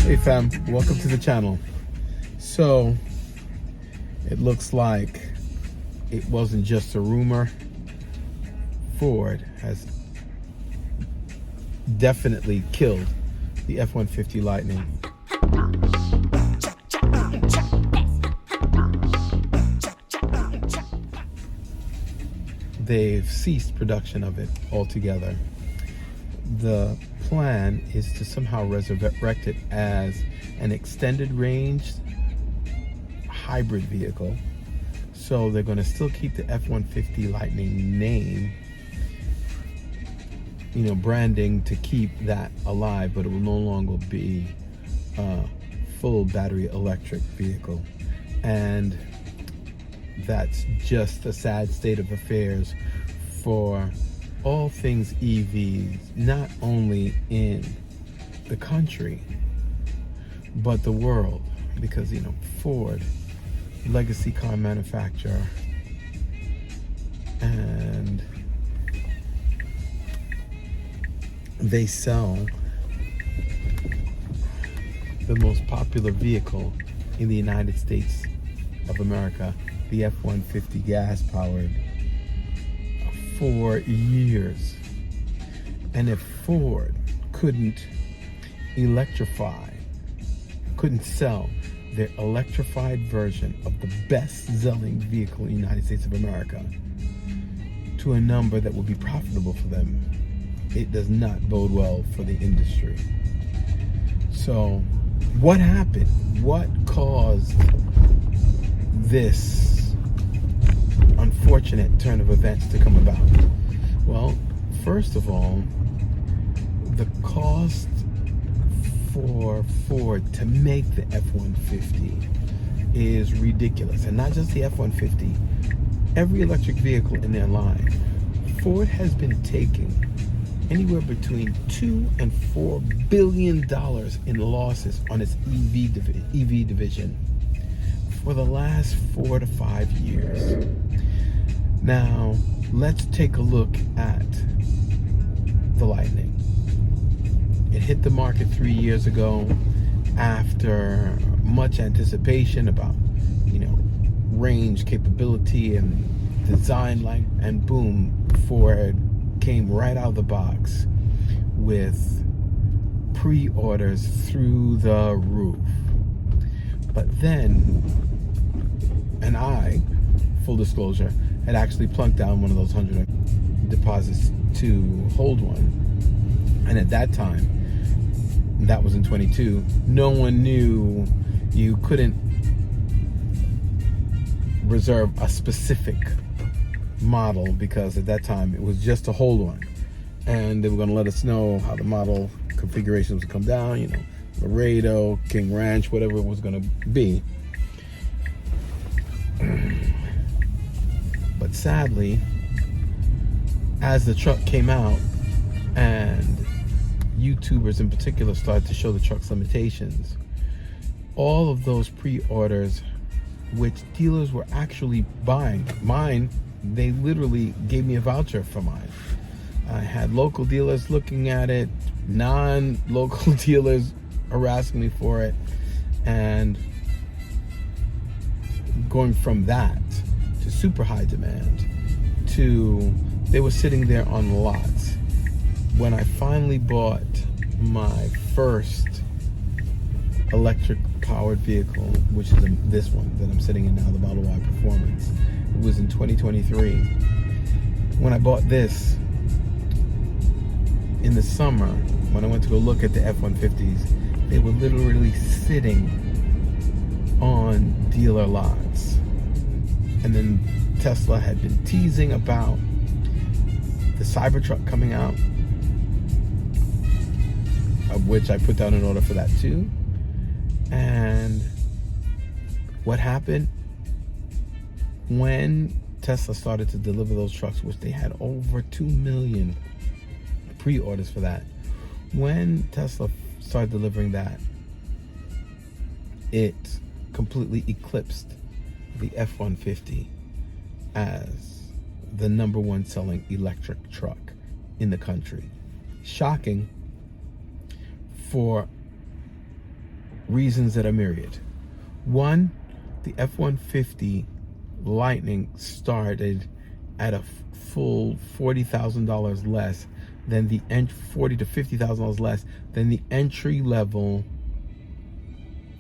Hey fam, welcome to the channel. So, it looks like it wasn't just a rumor. Ford has definitely killed the F-150 Lightning. They've ceased production of it altogether. The plan is to somehow resurrect it as an extended range hybrid vehicle. So they're going to still keep the F-150 Lightning name, branding to keep that alive, but it will no longer be a full battery electric vehicle. And that's just a sad state of affairs for all things EVs, not only in the country, but the world. Because, Ford, legacy car manufacturer, and they sell the most popular vehicle in the United States of America, the F-150 gas-powered, for years. And if Ford couldn't sell their electrified version of the best-selling vehicle in the United States of America to a number that would be profitable for them, it does not bode well for the industry. So what happened? What caused this unfortunate turn of events to come about? Well, first of all, the cost for Ford to make the F-150 is ridiculous. And not just the F-150, every electric vehicle in their line. Ford has been taking anywhere between $2 and $4 billion in losses on its EV division for the last 4 to 5 years. Now, let's take a look at the Lightning. It hit the market 3 years ago after much anticipation about, range capability and design length, and boom, Ford came right out of the box with pre-orders through the roof. But then, and I, full disclosure, had actually plunked down one of those 100 deposits to hold one. And at that time, that was in 22, no one knew you couldn't reserve a specific model, because at that time it was just a hold one. And they were going to let us know how the model configurations would come down, Laredo, King Ranch, whatever it was going to be. But sadly, as the truck came out and YouTubers in particular started to show the truck's limitations, all of those pre-orders, which dealers were actually buying, mine, they literally gave me a voucher for mine. I had local dealers looking at it, non-local dealers harassing me for it, and going from that to super high demand to they were sitting there on lots. When I finally bought my first electric powered vehicle, which is this one that I'm sitting in now, the Model Y Performance, it was in 2023. When I bought this in the summer, when I went to go look at the F-150s, they were literally sitting on dealer lots. And then Tesla had been teasing about the Cybertruck coming out, of which I put down an order for that too. And what happened when Tesla started to deliver those trucks, which they had over 2 million pre-orders for that. When Tesla started delivering that, it completely eclipsed the F-150 as the #1 selling electric truck in the country. Shocking for reasons that are myriad. One, the F-150 Lightning started at a full $40,000 less than the $40,000 to $50,000 less than the entry level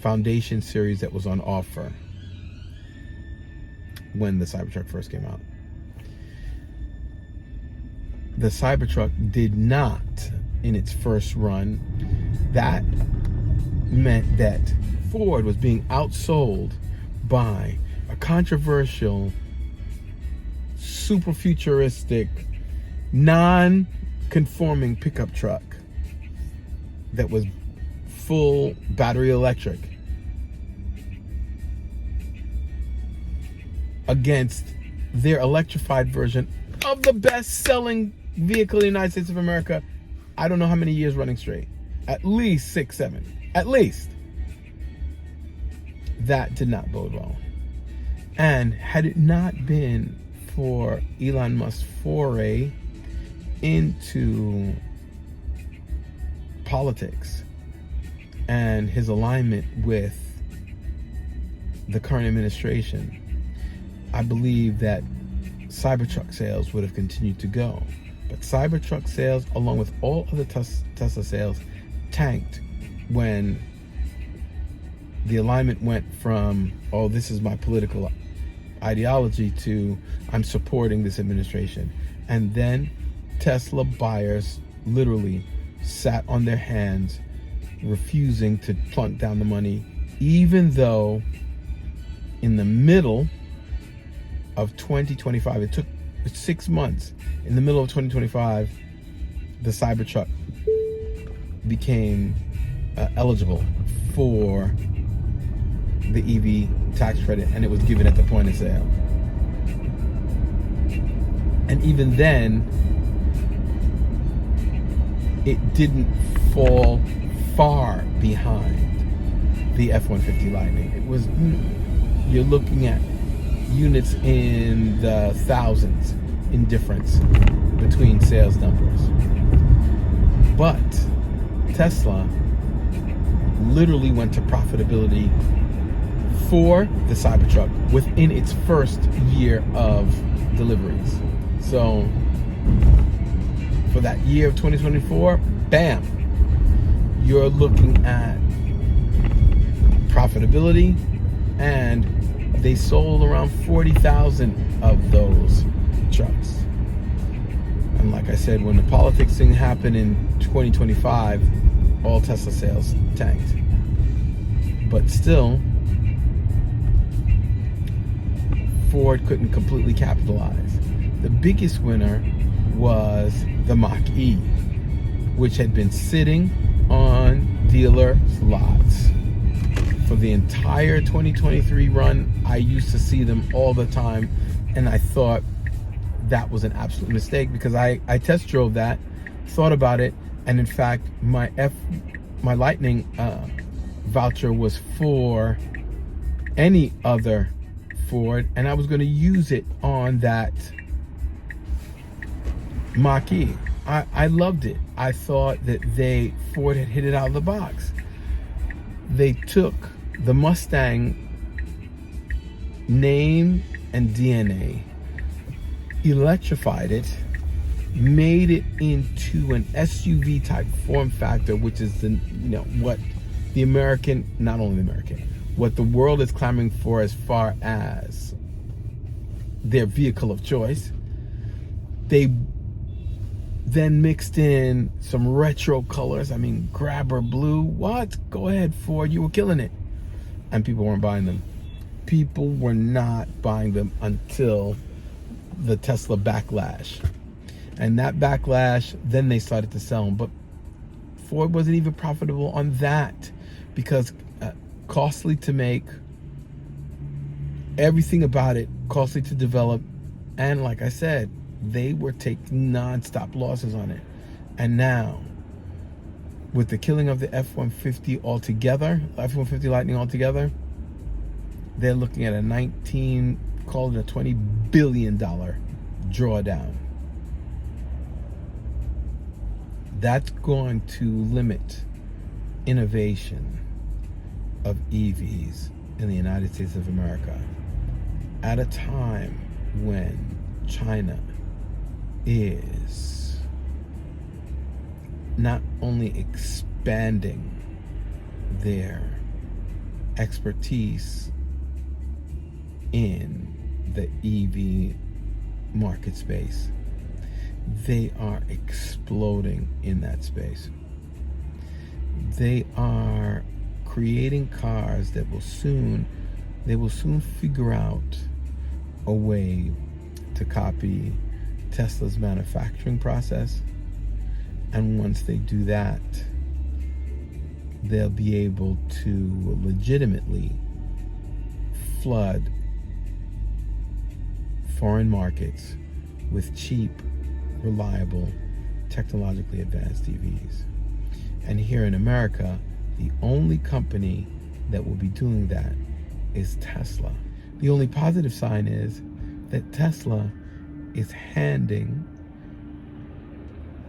Foundation series that was on offer when the Cybertruck first came out. The Cybertruck did not, in its first run, that meant that Ford was being outsold by a controversial, super futuristic, non-conforming pickup truck that was full battery electric against their electrified version of the best-selling vehicle in the United States of America. I don't know how many years running straight. At least 6, 7. At least. That did not bode well. And had it not been for Elon Musk's foray into politics and his alignment with the current administration, I believe that Cybertruck sales would have continued to go. But Cybertruck sales, along with all other Tesla sales, tanked when the alignment went from, oh, this is my political ideology, to I'm supporting this administration. And then Tesla buyers literally sat on their hands, refusing to plunk down the money, even though in the middle of 2025, it took 6 months. In the middle of 2025, the Cybertruck became eligible for the EV tax credit, and it was given at the point of sale. And even then, it didn't fall far behind the F-150 Lightning. It was, you're looking at units in the thousands in difference between sales numbers. But Tesla literally went to profitability for the Cybertruck within its first year of deliveries. So for that year of 2024, bam, you're looking at profitability, and they sold around 40,000 of those trucks. And like I said, when the politics thing happened in 2025, all Tesla sales tanked. But still, Ford couldn't completely capitalize. The biggest winner was the Mach-E, which had been sitting on dealer lots for the entire 2023 run. I used to see them all the time, and I thought that was an absolute mistake, because I test drove that, thought about it, and in fact my Lightning voucher was for any other Ford, and I was going to use it on that Mach-E. I loved it. I thought that Ford had hit it out of the box. They took the Mustang name and DNA, electrified it, made it into an SUV type form factor, which is what the American, not only the American, what the world is clamoring for as far as their vehicle of choice. They then mixed in some retro colors. I mean, grabber blue. What? Go ahead, Ford. You were killing it. And people weren't buying them. People were not buying them until the Tesla backlash. And that backlash, then they started to sell them. But Ford wasn't even profitable on that, because costly to make, everything about it costly to develop, and like I said, they were taking non-stop losses on it. And now, with the killing of the F-150 altogether, F-150 Lightning altogether, they're looking at a call it a $20 billion drawdown. That's going to limit innovation of EVs in the United States of America at a time when China is not only expanding their expertise in the EV market space, they are exploding in that space. They are creating cars that will soon figure out a way to copy Tesla's manufacturing process. And once they do that, they'll be able to legitimately flood foreign markets with cheap, reliable, technologically advanced EVs. And here in America, the only company that will be doing that is Tesla. The only positive sign is that Tesla is handing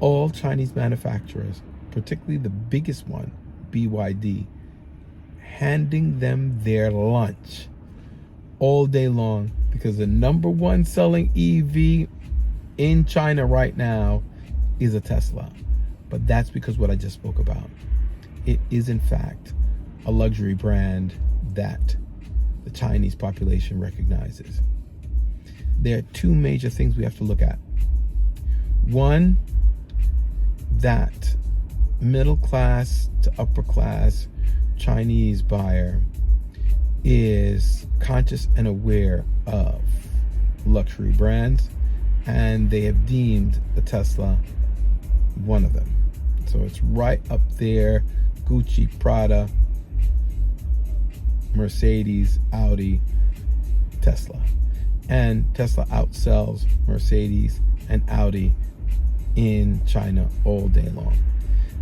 all Chinese manufacturers, particularly the biggest one, BYD, handing them their lunch all day long, because the number one selling EV in China right now is a Tesla. But that's because what I just spoke about. It is in fact a luxury brand that the Chinese population recognizes. There are two major things we have to look at. One, that middle class to upper class Chinese buyer is conscious and aware of luxury brands, and they have deemed the Tesla one of them. So it's right up there: Gucci, Prada, Mercedes, Audi, Tesla. And Tesla outsells Mercedes and Audi in China all day long.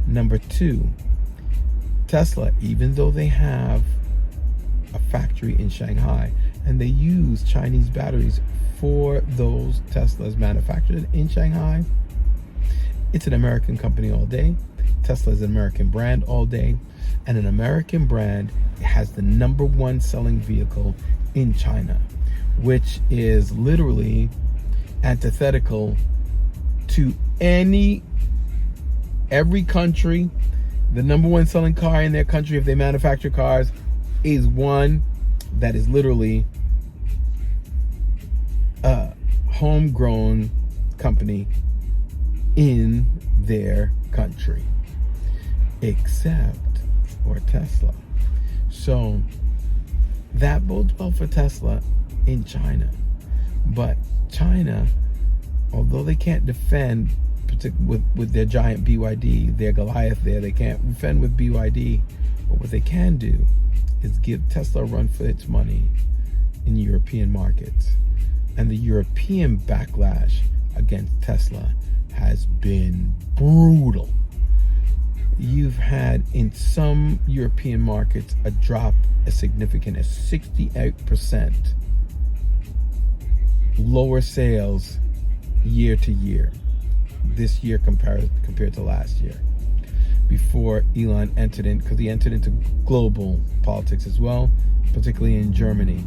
Number two, Tesla, even though they have a factory in Shanghai and they use Chinese batteries for those Teslas manufactured in Shanghai, it's an American company all day. Tesla is an American brand all day, and an American brand has the number one selling vehicle in China, which is literally antithetical to every country. The number one selling car in their country, if they manufacture cars, is one that is literally a homegrown company in their country, except for Tesla. So that bodes well for Tesla in China. But China, although they can't defend with their giant BYD, their Goliath there, they can't defend with BYD, but what they can do is give Tesla a run for its money in European markets. And the European backlash against Tesla has been brutal. You've had in some European markets a drop as significant as 68% lower sales year to year, this year compared to last year, before Elon entered in, because he entered into global politics as well, particularly in Germany,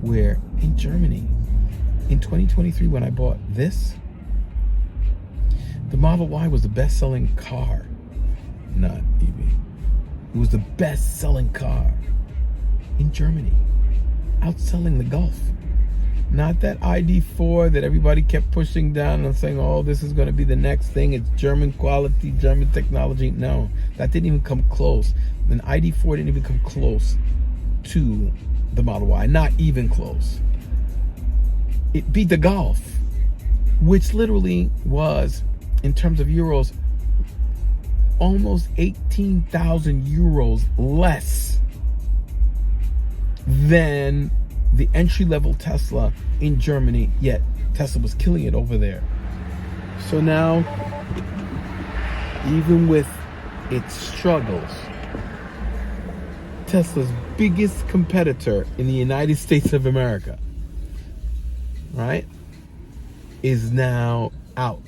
where in Germany in 2023, when I bought this, the Model Y was the best-selling car, not EV. It was the best-selling car in Germany, outselling the Golf. Not that ID4 that everybody kept pushing down and saying, oh, this is going to be the next thing. It's German quality, German technology. No, that didn't even come close. An ID4 didn't even come close to the Model Y, not even close. It beat the Golf, which literally was, in terms of euros, almost 18,000 euros less than the entry-level Tesla in Germany, yet Tesla was killing it over there. So now, even with its struggles, Tesla's biggest competitor in the United States of America, right, is now out.